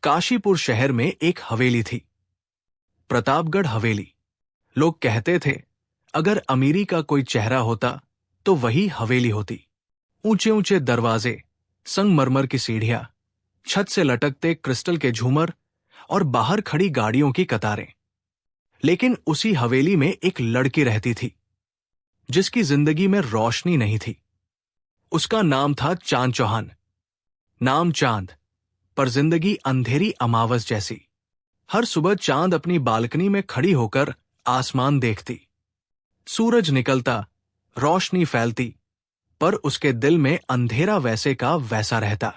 काशीपुर शहर में एक हवेली थी, प्रतापगढ़ हवेली। लोग कहते थे अगर अमीरी का कोई चेहरा होता तो वही हवेली होती। ऊंचे ऊंचे दरवाजे, संगमरमर की सीढ़ियां, छत से लटकते क्रिस्टल के झूमर और बाहर खड़ी गाड़ियों की कतारें। लेकिन उसी हवेली में एक लड़की रहती थी जिसकी जिंदगी में रोशनी नहीं थी। उसका नाम था चांद चौहान। नाम चांद, पर जिंदगी अंधेरी अमावस जैसी। हर सुबह चांद अपनी बालकनी में खड़ी होकर आसमान देखती। सूरज निकलता, रोशनी फैलती, पर उसके दिल में अंधेरा वैसे का वैसा रहता।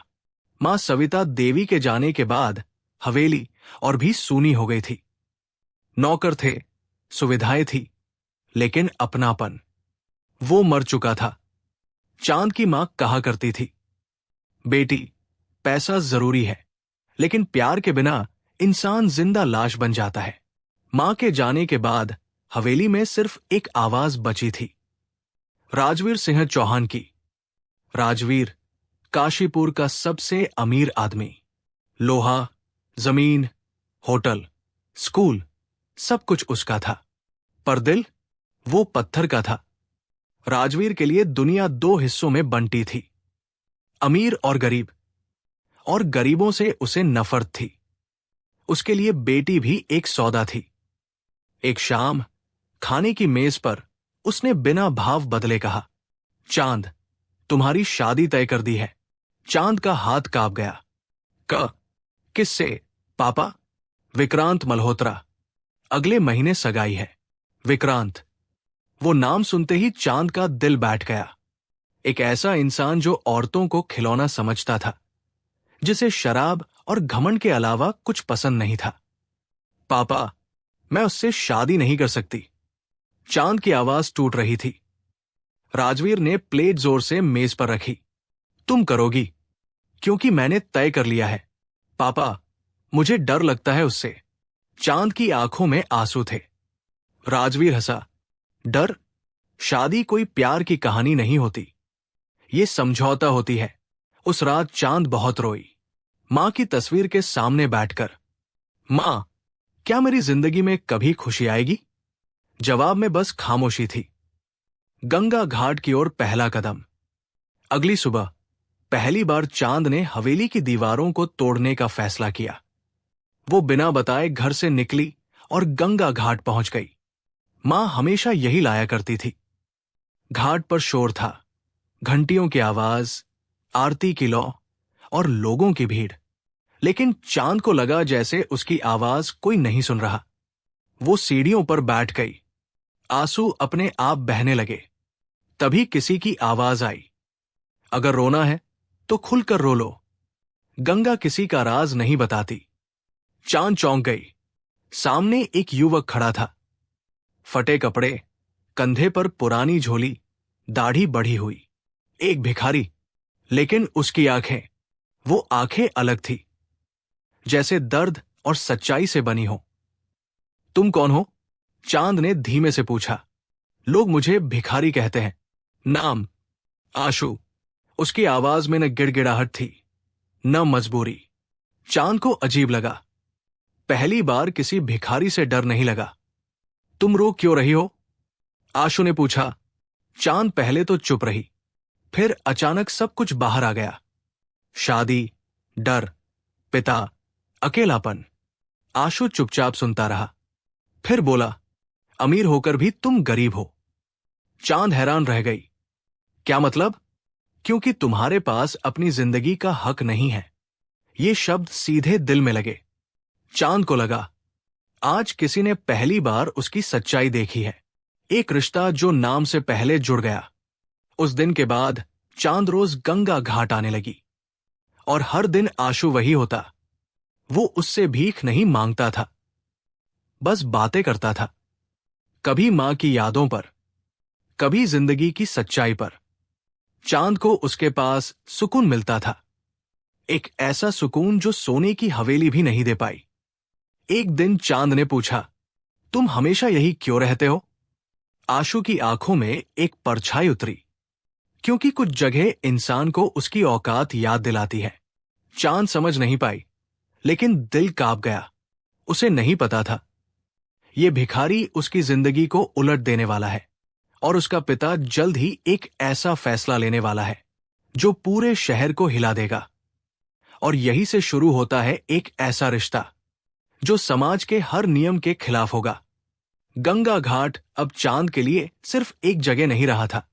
मां सविता देवी के जाने के बाद हवेली और भी सूनी हो गई थी। नौकर थे, सुविधाएं थी, लेकिन अपनापन वो मर चुका था। चांद की मां कहा करती थी, बेटी, पैसा जरूरी है, लेकिन प्यार के बिना इंसान जिंदा लाश बन जाता है। मां के जाने के बाद हवेली में सिर्फ एक आवाज बची थी, राजवीर सिंह चौहान की। राजवीर काशीपुर का सबसे अमीर आदमी। लोहा, जमीन, होटल, स्कूल, सब कुछ उसका था, पर दिल वो पत्थर का था। राजवीर के लिए दुनिया दो हिस्सों में बंटी थी, अमीर और गरीब, और गरीबों से उसे नफरत थी। उसके लिए बेटी भी एक सौदा थी। एक शाम खाने की मेज पर उसने बिना भाव बदले कहा, चांद, तुम्हारी शादी तय कर दी है। चांद का हाथ कांप गया। किससे पापा? विक्रांत मल्होत्रा। अगले महीने सगाई है। विक्रांत, वो नाम सुनते ही चांद का दिल बैठ गया। एक ऐसा इंसान जो औरतों को खिलौना समझता था, जिसे शराब और घमंड के अलावा कुछ पसंद नहीं था। पापा, मैं उससे शादी नहीं कर सकती। चांद की आवाज टूट रही थी। राजवीर ने प्लेट जोर से मेज पर रखी। तुम करोगी, क्योंकि मैंने तय कर लिया है। पापा, मुझे डर लगता है उससे। चांद की आंखों में आंसू थे। राजवीर हंसा। डर? शादी कोई प्यार की कहानी नहीं होती, ये समझौता होती है। उस रात चांद बहुत रोई, मां की तस्वीर के सामने बैठकर। मां, क्या मेरी जिंदगी में कभी खुशी आएगी? जवाब में बस खामोशी थी। गंगा घाट की ओर पहला कदम। अगली सुबह पहली बार चांद ने हवेली की दीवारों को तोड़ने का फैसला किया। वो बिना बताए घर से निकली और गंगा घाट पहुंच गई। मां हमेशा यही लाया करती थी। घाट पर शोर था, घंटियों की आवाज, आरती की लौ और लोगों की भीड़। लेकिन चांद को लगा जैसे उसकी आवाज कोई नहीं सुन रहा। वो सीढ़ियों पर बैठ गई। आंसू अपने आप बहने लगे। तभी किसी की आवाज आई, अगर रोना है तो खुलकर रो लो। गंगा किसी का राज नहीं बताती। चांद चौंक गई। सामने एक युवक खड़ा था, फटे कपड़े, कंधे पर पुरानी झोली, दाढ़ी बढ़ी हुई। एक भिखारी, लेकिन उसकी आंखें, वो आंखें अलग थी, जैसे दर्द और सच्चाई से बनी हो। तुम कौन हो? चांद ने धीमे से पूछा। लोग मुझे भिखारी कहते हैं। नाम? आशु। उसकी आवाज में न गिड़गिड़ाहट थी, न मजबूरी। चांद को अजीब लगा। पहली बार किसी भिखारी से डर नहीं लगा। तुम रो क्यों रही हो? आशु ने पूछा। चांद पहले तो चुप रही, फिर अचानक सब कुछ बाहर आ गया। शादी, डर, पिता, अकेलापन। आशु चुपचाप सुनता रहा, फिर बोला, अमीर होकर भी तुम गरीब हो। चांद हैरान रह गई। क्या मतलब? क्योंकि तुम्हारे पास अपनी जिंदगी का हक नहीं है। ये शब्द सीधे दिल में लगे। चांद को लगा, आज किसी ने पहली बार उसकी सच्चाई देखी है। एक रिश्ता जो नाम से पहले जुड़ गया। उस दिन के बाद चांद रोज गंगा घाट आने लगी, और हर दिन आशु वही होता। वो उससे भीख नहीं मांगता था, बस बातें करता था। कभी मां की यादों पर, कभी जिंदगी की सच्चाई पर। चांद को उसके पास सुकून मिलता था, एक ऐसा सुकून जो सोने की हवेली भी नहीं दे पाई। एक दिन चांद ने पूछा, तुम हमेशा यही क्यों रहते हो? आशु की आंखों में एक परछाई उतरी, क्योंकि कुछ जगह इंसान को उसकी औकात याद दिलाती है। चांद समझ नहीं पाई, लेकिन दिल कांप गया। उसे नहीं पता था ये भिखारी उसकी जिंदगी को उलट देने वाला है और उसका पिता जल्द ही एक ऐसा फैसला लेने वाला है जो पूरे शहर को हिला देगा। और यही से शुरू होता है एक ऐसा रिश्ता जो समाज के हर नियम के खिलाफ होगा। गंगा घाट अब चांद के लिए सिर्फ एक जगह नहीं रहा था,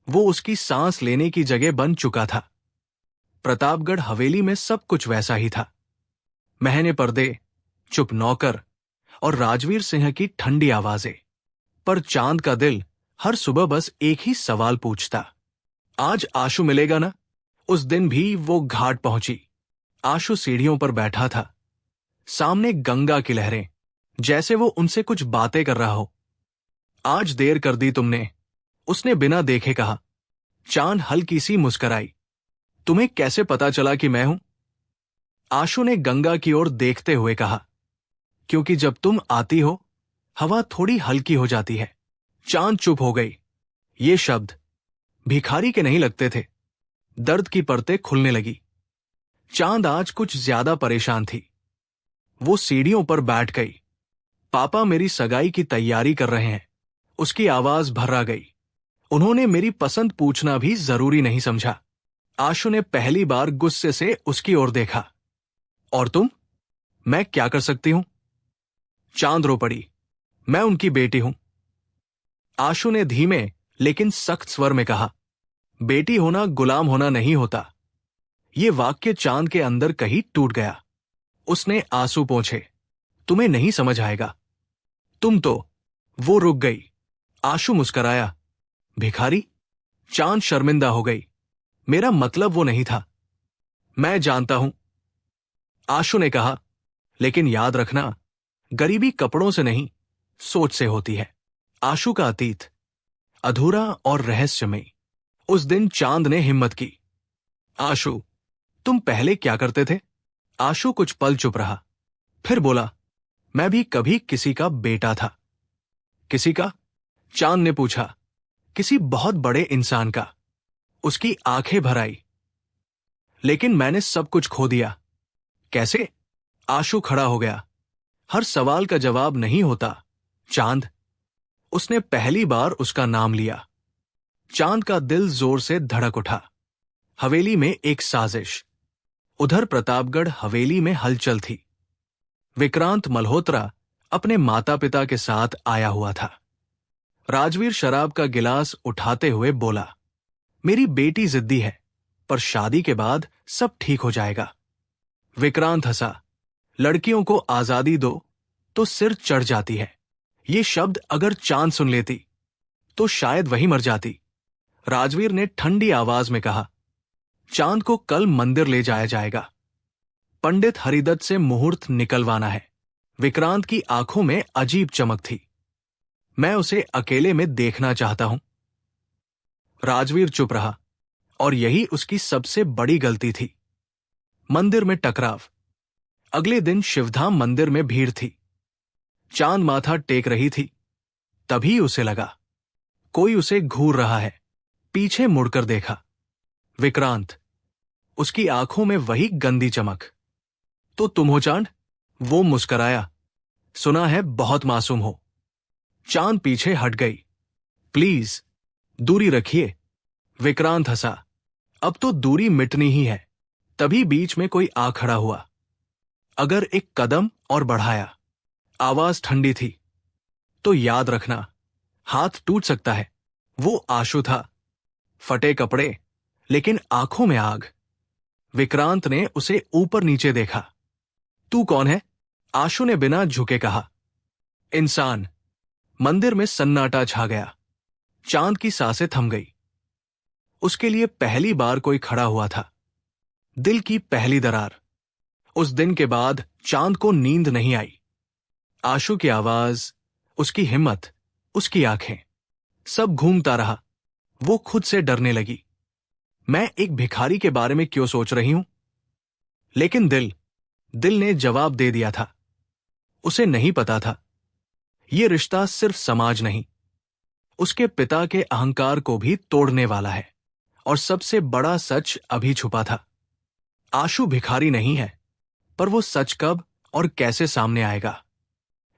वो उसकी सांस लेने की जगह बन चुका था। प्रतापगढ़ हवेली में सब कुछ वैसा ही था। महने पर्दे, चुप नौकर और राजवीर सिंह की ठंडी आवाजें। पर चांद का दिल हर सुबह बस एक ही सवाल पूछता, आज आशु मिलेगा ना? उस दिन भी वो घाट पहुंची। आशु सीढ़ियों पर बैठा था, सामने गंगा की लहरें, जैसे वो उनसे कुछ बातें कर रहा हो। आज देर कर दी तुमने, उसने बिना देखे कहा। चांद हल्की सी मुस्कुराई। तुम्हें कैसे पता चला कि मैं हूं? आशु ने गंगा की ओर देखते हुए कहा, क्योंकि जब तुम आती हो हवा थोड़ी हल्की हो जाती है। चांद चुप हो गई। ये शब्द भिखारी के नहीं लगते थे। दर्द की परतें खुलने लगी। चांद आज कुछ ज्यादा परेशान थी। वो सीढ़ियों पर बैठ गई। पापा मेरी सगाई की तैयारी कर रहे हैं, उसकी आवाज भर्रा गई। उन्होंने मेरी पसंद पूछना भी जरूरी नहीं समझा। आशु ने पहली बार गुस्से से उसकी ओर देखा। और तुम? मैं क्या कर सकती हूं? चांद रो पड़ी। मैं उनकी बेटी हूं। आशु ने धीमे लेकिन सख्त स्वर में कहा, बेटी होना गुलाम होना नहीं होता। ये वाक्य चांद के अंदर कहीं टूट गया। उसने आंसू पोंछे, तुम्हें नहीं समझ आएगा। तुम तो। वो रुक गई। आशु मुस्कराया, भिखारी? चांद शर्मिंदा हो गई। मेरा मतलब वो नहीं था। मैं जानता हूं, आशु ने कहा, लेकिन याद रखना, गरीबी कपड़ों से नहीं, सोच से होती है। आशु का अतीत अधूरा और रहस्यमयी। उस दिन चांद ने हिम्मत की, आशु, तुम पहले क्या करते थे? आशु कुछ पल चुप रहा, फिर बोला, मैं भी कभी किसी का बेटा था। किसी का? चांद ने पूछा। किसी बहुत बड़े इंसान का। उसकी आंखें भर आई। लेकिन मैंने सब कुछ खो दिया। कैसे? आशु खड़ा हो गया। हर सवाल का जवाब नहीं होता, चांद। उसने पहली बार उसका नाम लिया। चांद का दिल जोर से धड़क उठा। हवेली में एक साजिश। उधर प्रतापगढ़ हवेली में हलचल थी। विक्रांत मल्होत्रा अपने माता पिता के साथ आया हुआ था। राजवीर शराब का गिलास उठाते हुए बोला, मेरी बेटी जिद्दी है, पर शादी के बाद सब ठीक हो जाएगा। विक्रांत हंसा, लड़कियों को आजादी दो तो सिर चढ़ जाती है। ये शब्द अगर चांद सुन लेती तो शायद वही मर जाती। राजवीर ने ठंडी आवाज में कहा, चांद को कल मंदिर ले जाया जाएगा। पंडित हरिदत्त से मुहूर्त निकलवाना है। विक्रांत की आंखों में अजीब चमक थी। मैं उसे अकेले में देखना चाहता हूं। राजवीर चुप रहा, और यही उसकी सबसे बड़ी गलती थी। मंदिर में टकराव। अगले दिन शिवधाम मंदिर में भीड़ थी। चांद माथा टेक रही थी। तभी उसे लगा कोई उसे घूर रहा है। पीछे मुड़कर देखा, विक्रांत। उसकी आंखों में वही गंदी चमक। तो तुम हो चांद? वो मुस्कराया, सुना है बहुत मासूम हो। चांद पीछे हट गई। प्लीज दूरी रखिए। विक्रांत हंसा, अब तो दूरी मिटनी ही है। तभी बीच में कोई आ खड़ा हुआ। अगर एक कदम और बढ़ाया। आवाज ठंडी थी, तो याद रखना, हाथ टूट सकता है। वो आशु था। फटे कपड़े, लेकिन आंखों में आग। विक्रांत ने उसे ऊपर नीचे देखा। तू कौन है? आशु ने बिना झुके कहा, इंसान। मंदिर में सन्नाटा छा गया। चांद की सांसें थम गई। उसके लिए पहली बार कोई खड़ा हुआ था। दिल की पहली दरार। उस दिन के बाद चांद को नींद नहीं आई। आशु की आवाज, उसकी हिम्मत, उसकी आंखें, सब घूमता रहा। वो खुद से डरने लगी। मैं एक भिखारी के बारे में क्यों सोच रही हूं? लेकिन दिल ने जवाब दे दिया था। उसे नहीं पता था, ये रिश्ता सिर्फ समाज नहीं, उसके पिता के अहंकार को भी तोड़ने वाला है। और सबसे बड़ा सच अभी छुपा था। आशु भिखारी नहीं है, पर वो सच कब और कैसे सामने आएगा,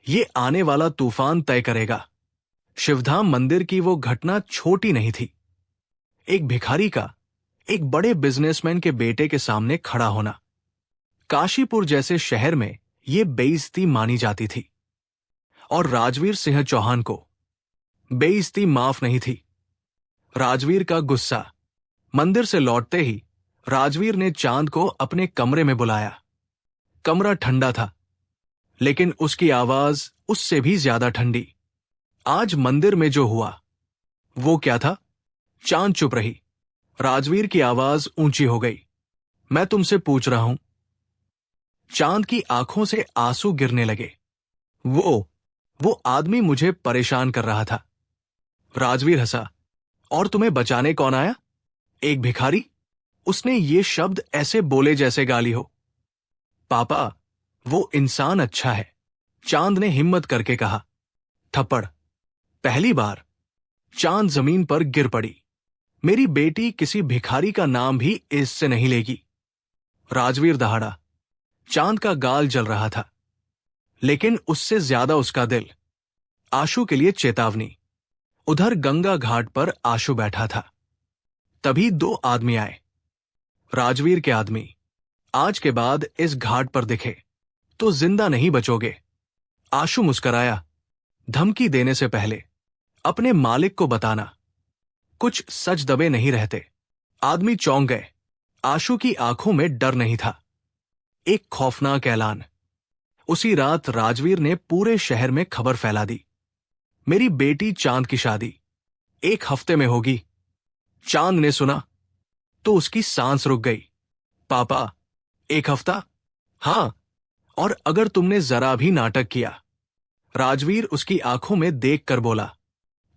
ये आने वाला तूफान तय करेगा। शिवधाम मंदिर की वो घटना छोटी नहीं थी। एक भिखारी का एक बड़े बिजनेसमैन के बेटे के सामने खड़ा होना, काशीपुर जैसे शहर में ये बेइज्जती मानी जाती थी, और राजवीर सिंह चौहान को बेइज्जती माफ नहीं थी। राजवीर का गुस्सा। मंदिर से लौटते ही राजवीर ने चांद को अपने कमरे में बुलाया। कमरा ठंडा था, लेकिन उसकी आवाज उससे भी ज्यादा ठंडी। आज मंदिर में जो हुआ वो क्या था? चांद चुप रही। राजवीर की आवाज ऊंची हो गई। मैं तुमसे पूछ रहा हूं। चांद की आंखों से आंसू गिरने लगे। वो आदमी मुझे परेशान कर रहा था। राजवीर हंसा। और तुम्हें बचाने कौन आया? एक भिखारी? उसने ये शब्द ऐसे बोले जैसे गाली हो। पापा, वो इंसान अच्छा है, चांद ने हिम्मत करके कहा। थप्पड़। पहली बार चांद जमीन पर गिर पड़ी। मेरी बेटी किसी भिखारी का नाम भी इससे नहीं लेगी। राजवीर दहाड़ा। चांद का गाल जल रहा था, लेकिन उससे ज्यादा उसका दिल। आशु के लिए चेतावनी। उधर गंगा घाट पर आशु बैठा था। तभी दो आदमी आए। राजवीर के आदमी। आज के बाद इस घाट पर दिखे तो जिंदा नहीं बचोगे। आशु मुस्कराया। धमकी देने से पहले अपने मालिक को बताना। कुछ सच दबे नहीं रहते। आदमी चौंक गए। आशु की आंखों में डर नहीं था, एक खौफनाक ऐलान। उसी रात राजवीर ने पूरे शहर में खबर फैला दी। मेरी बेटी चांद की शादी 1 हफ्ते में होगी। चांद ने सुना तो उसकी सांस रुक गई। पापा, 1 हफ्ता? हां, और अगर तुमने जरा भी नाटक किया, राजवीर उसकी आंखों में देखकर बोला,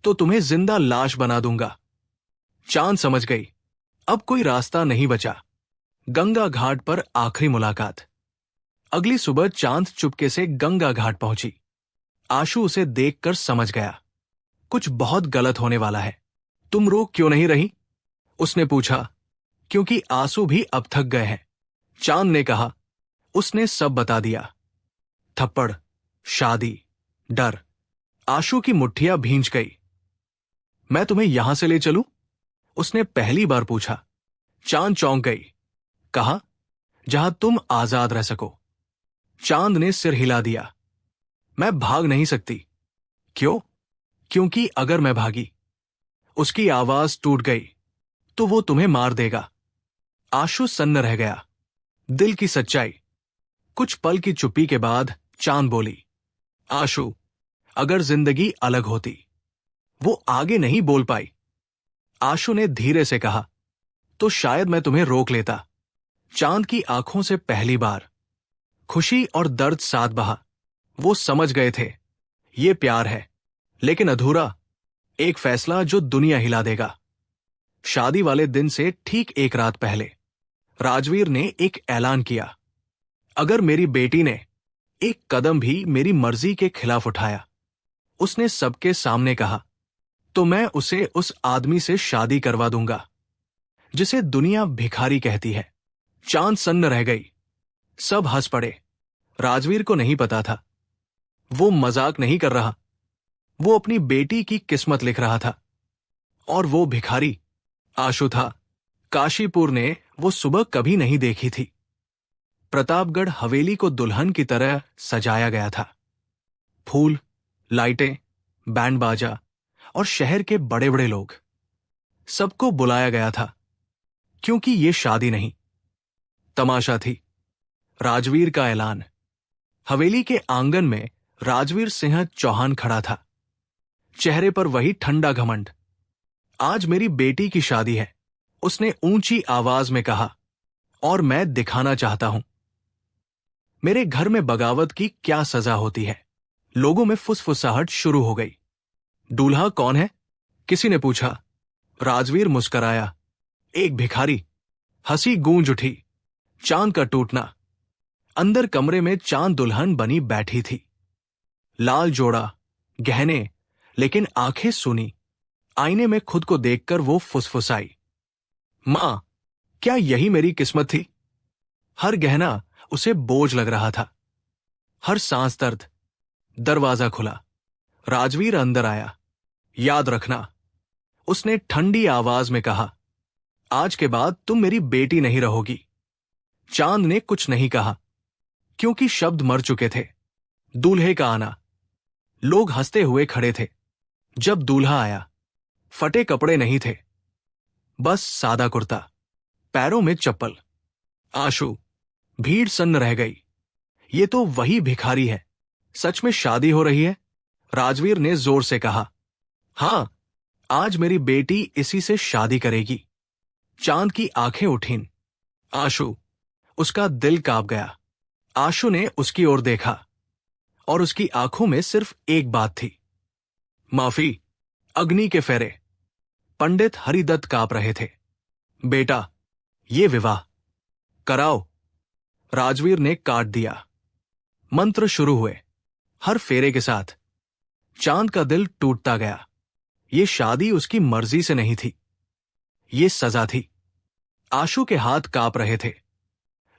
तो तुम्हें जिंदा लाश बना दूंगा। चांद समझ गई, अब कोई रास्ता नहीं बचा। गंगा घाट पर आखिरी मुलाकात। अगली सुबह चांद चुपके से गंगा घाट पहुंची। आशु उसे देखकर समझ गया, कुछ बहुत गलत होने वाला है। तुम रो क्यों नहीं रही? उसने पूछा। क्योंकि आंसू भी अब थक गए हैं, चांद ने कहा। उसने सब बता दिया। थप्पड़, शादी, डर। आशु की मुट्ठियां भींच गई। मैं तुम्हें यहां से ले चलूं? उसने पहली बार पूछा। चांद चौंक गई। कहा, जहां तुम आजाद रह सको। चांद ने सिर हिला दिया। मैं भाग नहीं सकती। क्यों? क्योंकि अगर मैं भागी, उसकी आवाज टूट गई, तो वो तुम्हें मार देगा। आशु सन्न रह गया। दिल की सच्चाई। कुछ पल की चुप्पी के बाद चांद बोली, आशु, अगर जिंदगी अलग होती। वो आगे नहीं बोल पाई। आशु ने धीरे से कहा, तो शायद मैं तुम्हें रोक लेता। चांद की आंखों से पहली बार खुशी और दर्द साथ बहा। वो समझ गए थे, ये प्यार है, लेकिन अधूरा। एक फैसला जो दुनिया हिला देगा। शादी वाले दिन से ठीक 1 रात पहले राजवीर ने एक ऐलान किया, अगर मेरी बेटी ने एक कदम भी मेरी मर्जी के खिलाफ उठाया, उसने सबके सामने कहा, तो मैं उसे उस आदमी से शादी करवा दूंगा जिसे दुनिया भिखारी कहती है। चांद सन्न रह गई। सब हंस पड़े। राजवीर को नहीं पता था, वो मजाक नहीं कर रहा, वो अपनी बेटी की किस्मत लिख रहा था। और वो भिखारी आशु था। काशीपुर ने वो सुबह कभी नहीं देखी थी। प्रतापगढ़ हवेली को दुल्हन की तरह सजाया गया था। फूल, लाइटें, बैंड बाजा और शहर के बड़े बड़े लोग, सबको बुलाया गया था, क्योंकि ये शादी नहीं, तमाशा थी। राजवीर का ऐलान। हवेली के आंगन में राजवीर सिंह चौहान खड़ा था, चेहरे पर वही ठंडा घमंड। आज मेरी बेटी की शादी है, उसने ऊंची आवाज में कहा, और मैं दिखाना चाहता हूं मेरे घर में बगावत की क्या सजा होती है। लोगों में फुसफुसाहट शुरू हो गई। दूल्हा कौन है? किसी ने पूछा। राजवीर मुस्कराया। एक भिखारी। हंसी गूंज उठी। चांद का टूटना। अंदर कमरे में चांद दुल्हन बनी बैठी थी। लाल जोड़ा, गहने, लेकिन आंखें सूनी। आईने में खुद को देखकर वो फुसफुसाई, मां, क्या यही मेरी किस्मत थी? हर गहना उसे बोझ लग रहा था। हर सांस दर्द। दरवाजा खुला। राजवीर अंदर आया। याद रखना, उसने ठंडी आवाज में कहा, आज के बाद तुम मेरी बेटी नहीं रहोगी। चांद ने कुछ नहीं कहा, क्योंकि शब्द मर चुके थे। दूल्हे का आना। लोग हंसते हुए खड़े थे। जब दूल्हा आया, फटे कपड़े नहीं थे, बस सादा कुर्ता, पैरों में चप्पल। आशु। भीड़ सन्न रह गई। ये तो वही भिखारी है। सच में शादी हो रही है? राजवीर ने जोर से कहा। हां, आज मेरी बेटी इसी से शादी करेगी। चांद की आंखें उठीं। आशु। उसका दिल कांप गया। आशु ने उसकी ओर देखा और उसकी आंखों में सिर्फ एक बात थी, माफी। अग्नि के फेरे। पंडित हरिदत्त कांप रहे थे। बेटा, ये विवाह कराओ। राजवीर ने काट दिया। मंत्र शुरू हुए। हर फेरे के साथ चांद का दिल टूटता गया। ये शादी उसकी मर्जी से नहीं थी, ये सजा थी। आशु के हाथ कांप रहे थे,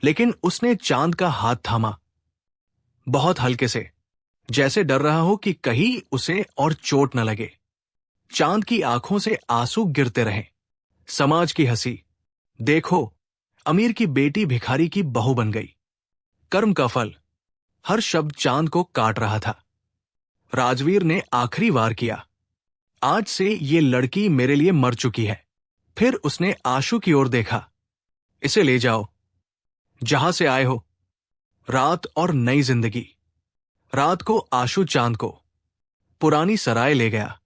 लेकिन उसने चांद का हाथ थामा, बहुत हल्के से, जैसे डर रहा हो कि कहीं उसे और चोट न लगे। चांद की आंखों से आंसू गिरते रहे। समाज की हंसी। देखो, अमीर की बेटी भिखारी की बहू बन गई। कर्म का फल। हर शब्द चांद को काट रहा था। राजवीर ने आखिरी वार किया, आज से ये लड़की मेरे लिए मर चुकी है। फिर उसने आशु की ओर देखा। इसे ले जाओ, जहां से आए हो। रात और नई जिंदगी। रात को आशु चांद को पुरानी सराय ले गया।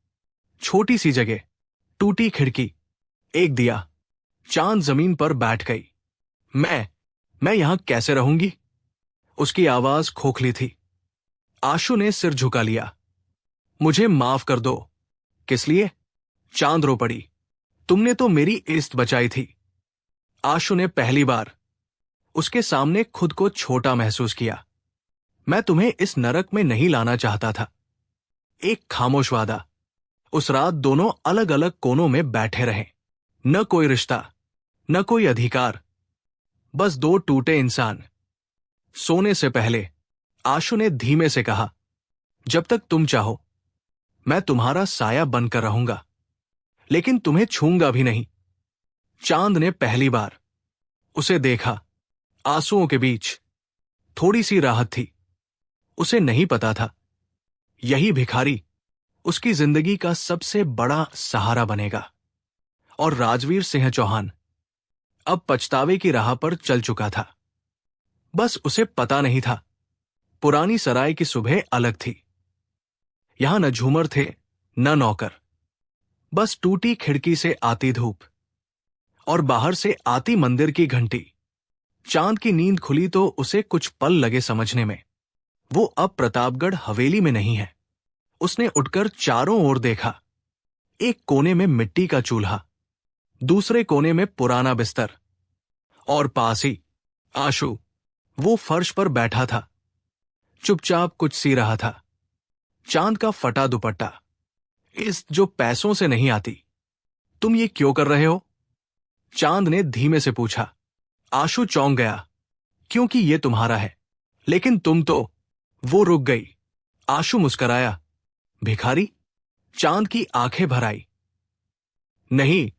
छोटी सी जगह, टूटी खिड़की, एक दिया। चांद जमीन पर बैठ गई। मैं यहां कैसे रहूंगी? उसकी आवाज खोखली थी। आशु ने सिर झुका लिया। मुझे माफ कर दो। किस लिए? चांद रो पड़ी। तुमने तो मेरी इज्जत बचाई थी। आशु ने पहली बार उसके सामने खुद को छोटा महसूस किया। मैं तुम्हें इस नरक में नहीं लाना चाहता था। एक खामोश वादा। उस रात दोनों अलग अलग कोनों में बैठे रहे। न कोई रिश्ता, न कोई अधिकार, बस दो टूटे इंसान। सोने से पहले आशु ने धीमे से कहा, जब तक तुम चाहो मैं तुम्हारा साया बनकर रहूंगा, लेकिन तुम्हें छूंगा भी नहीं। चांद ने पहली बार उसे देखा। आंसुओं के बीच थोड़ी सी राहत थी। उसे नहीं पता था, यही भिखारी उसकी जिंदगी का सबसे बड़ा सहारा बनेगा। और राजवीर सिंह चौहान अब पछतावे की राह पर चल चुका था। बस उसे पता नहीं था, पुरानी सराय की सुबह अलग थी। यहां न झूमर थे, न नौकर, बस टूटी खिड़की से आती धूप और बाहर से आती मंदिर की घंटी। चांद की नींद खुली तो उसे कुछ पल लगे समझने में। वो अब प्रतापगढ़ हवेली में नहीं है। उसने उठकर चारों ओर देखा। एक कोने में मिट्टी का चूल्हा, दूसरे कोने में पुराना बिस्तर, और पास ही आशु। वो फर्श पर बैठा था, चुपचाप कुछ सी रहा था। चांद का फटा दुपट्टा, इस जो पैसों से नहीं आती। तुम ये क्यों कर रहे हो? चांद ने धीमे से पूछा। आशु चौंक गया, क्योंकि ये तुम्हारा है। लेकिन तुम तो। वो रुक गई। आशु मुस्कराया। भिखारी? चांद की आंखें भर आई। नहीं,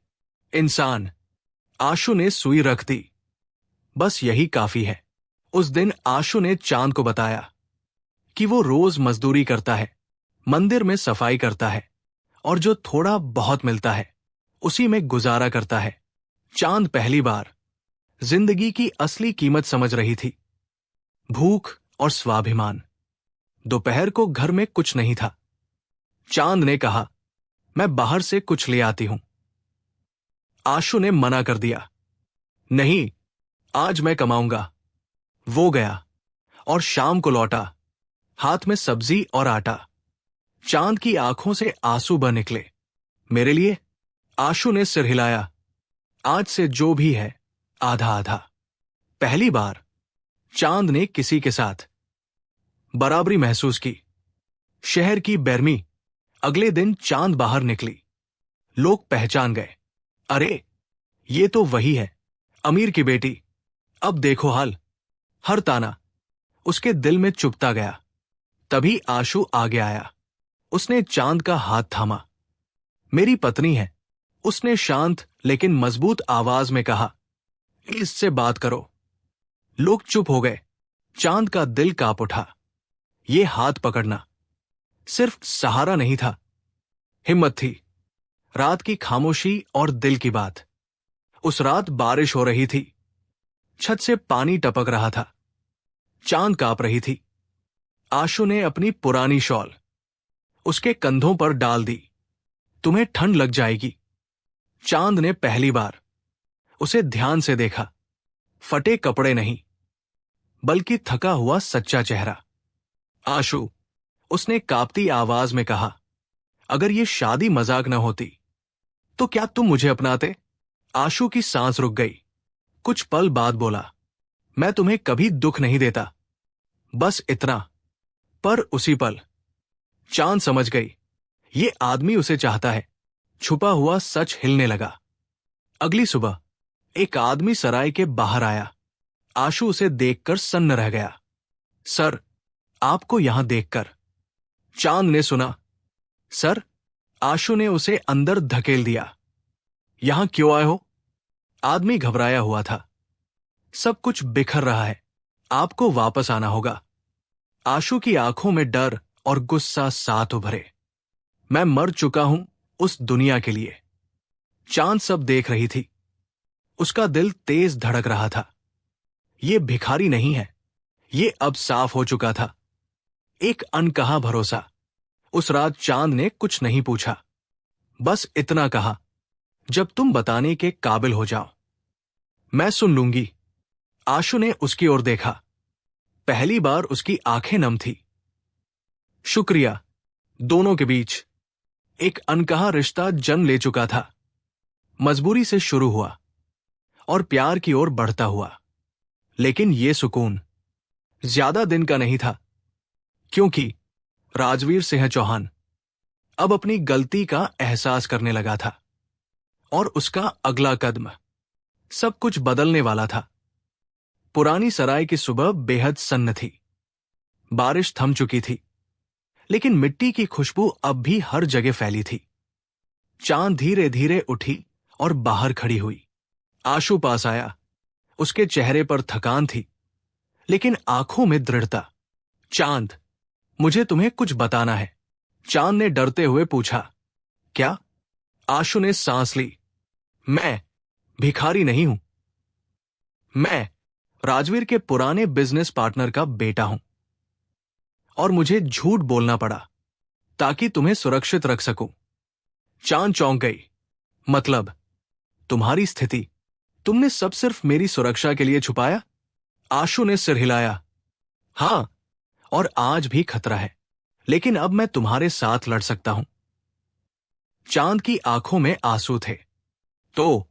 इंसान। आशु ने सुई रख दी। बस यही काफी है। उस दिन आशु ने चांद को बताया कि वो रोज मजदूरी करता है, मंदिर में सफाई करता है, और जो थोड़ा बहुत मिलता है उसी में गुजारा करता है। चांद पहली बार जिंदगी की असली कीमत समझ रही थी। भूख और स्वाभिमान। दोपहर को घर में कुछ नहीं था। चांद ने कहा, मैं बाहर से कुछ ले आती हूं। आशु ने मना कर दिया। नहीं, आज मैं कमाऊंगा। वो गया और शाम को लौटा, हाथ में सब्जी और आटा। चांद की आंखों से आंसू बह निकले। मेरे लिए? आशु ने सिर हिलाया। आज से जो भी है, आधा आधा। पहली बार चांद ने किसी के साथ बराबरी महसूस की। शहर की बेरमी। अगले दिन चांद बाहर निकली। लोग पहचान गए। अरे, ये तो वही है, अमीर की बेटी। अब देखो हाल। हर ताना उसके दिल में चुभता गया। तभी आशु आगे आया। उसने चांद का हाथ थामा। मेरी पत्नी है, उसने शांत लेकिन मजबूत आवाज में कहा। इससे बात करो। लोग चुप हो गए। चांद का दिल कांप उठा। ये हाथ पकड़ना सिर्फ सहारा नहीं था, हिम्मत थी। रात की खामोशी और दिल की बात। उस रात बारिश हो रही थी। छत से पानी टपक रहा था। चांद कांप रही थी। आशु ने अपनी पुरानी शॉल उसके कंधों पर डाल दी। तुम्हें ठंड लग जाएगी। चांद ने पहली बार उसे ध्यान से देखा। फटे कपड़े नहीं, बल्कि थका हुआ सच्चा चेहरा। आशु, उसने कांपती आवाज में कहा, अगर ये शादी मजाक न होती तो क्या तुम मुझे अपनाते? आशु की सांस रुक गई। कुछ पल बाद बोला, मैं तुम्हें कभी दुख नहीं देता, बस इतना। पर उसी पल चांद समझ गई, ये आदमी उसे चाहता है। छुपा हुआ सच हिलने लगा। अगली सुबह एक आदमी सराय के बाहर आया। आशु उसे देखकर सन्न रह गया। सर, आपको यहां देखकर। चांद ने सुना। सर? आशु ने उसे अंदर धकेल दिया। यहां क्यों आए हो? आदमी घबराया हुआ था। सब कुछ बिखर रहा है, आपको वापस आना होगा। आशु की आंखों में डर और गुस्सा साथ उभरे। मैं मर चुका हूं उस दुनिया के लिए। चांद सब देख रही थी। उसका दिल तेज धड़क रहा था। ये भिखारी नहीं है, ये अब साफ हो चुका था। एक अनकहा भरोसा। उस रात चांद ने कुछ नहीं पूछा, बस इतना कहा, जब तुम बताने के काबिल हो जाओ मैं सुन लूंगी। आशु ने उसकी ओर देखा। पहली बार उसकी आंखें नम थी। शुक्रिया। दोनों के बीच एक अनकहा रिश्ता जन्म ले चुका था। मजबूरी से शुरू हुआ और प्यार की ओर बढ़ता हुआ। लेकिन यह सुकून ज्यादा दिन का नहीं था, क्योंकि राजवीर सिंह चौहान अब अपनी गलती का एहसास करने लगा था और उसका अगला कदम सब कुछ बदलने वाला था। पुरानी सराय की सुबह बेहद सन्न थी। बारिश थम चुकी थी, लेकिन मिट्टी की खुशबू अब भी हर जगह फैली थी। चांद धीरे धीरे उठी और बाहर खड़ी हुई। आशु पास आया। उसके चेहरे पर थकान थी, लेकिन आंखों में दृढ़ता। चांद, मुझे तुम्हें कुछ बताना है। चांद ने डरते हुए पूछा। क्या? आशु ने सांस ली। मैं भिखारी नहीं हूं। मैं राजवीर के पुराने बिजनेस पार्टनर का बेटा हूं और मुझे झूठ बोलना पड़ा ताकि तुम्हें सुरक्षित रख सकूं। चांद चौंक गई। मतलब, तुम्हारी स्थिति तुमने सब सिर्फ मेरी सुरक्षा के लिए छुपाया? आशु ने सिर हिलाया। हां, और आज भी खतरा है, लेकिन अब मैं तुम्हारे साथ लड़ सकता हूं। चांद की आंखों में आंसू थे। तो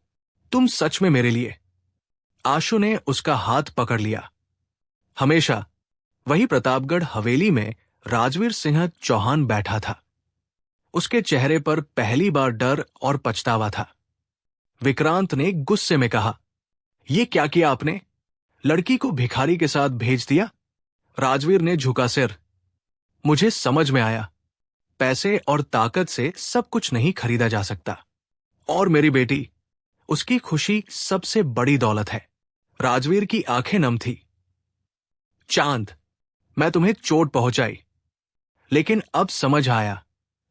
तुम सच में मेरे लिए? आशु ने उसका हाथ पकड़ लिया। हमेशा वही प्रतापगढ़ हवेली में राजवीर सिंह चौहान बैठा था। उसके चेहरे पर पहली बार डर और पछतावा था। विक्रांत ने गुस्से में कहा, यह क्या किया आपने? लड़की को भिखारी के साथ भेज दिया? राजवीर ने झुका सिर। मुझे समझ में आया, पैसे और ताकत से सब कुछ नहीं खरीदा जा सकता। और मेरी बेटी, उसकी खुशी सबसे बड़ी दौलत है। राजवीर की आंखें नम थी। चांद, मैं तुम्हें चोट पहुंचाई, लेकिन अब समझ आया,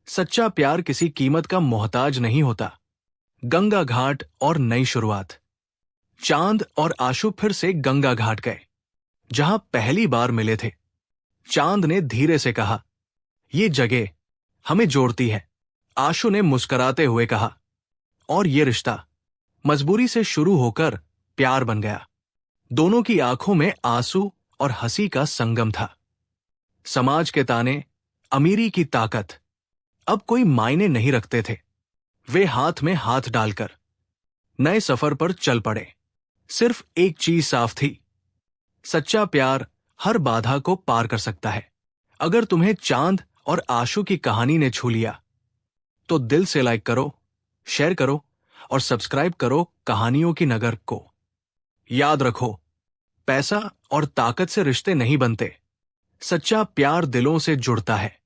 सच्चा प्यार किसी कीमत का मोहताज नहीं होता। गंगा घाट और नई शुरुआत। चांद और आशु फिर से गंगा घाट गए, जहां पहली बार मिले थे। चांद ने धीरे से कहा, ये जगह हमें जोड़ती है। आशु ने मुस्कुराते हुए कहा, और ये रिश्ता मजबूरी से शुरू होकर प्यार बन गया। दोनों की आंखों में आंसू और हंसी का संगम था। समाज के ताने, अमीरी की ताकत अब कोई मायने नहीं रखते थे। वे हाथ में हाथ डालकर नए सफर पर चल पड़े। सिर्फ एक चीज साफ थी, सच्चा प्यार हर बाधा को पार कर सकता है। अगर तुम्हें चांद और आशु की कहानी ने छू लिया, तो दिल से लाइक करो, शेयर करो और सब्सक्राइब करो कहानियों की नगर को। याद रखो, पैसा और ताकत से रिश्ते नहीं बनते। सच्चा प्यार दिलों से जुड़ता है।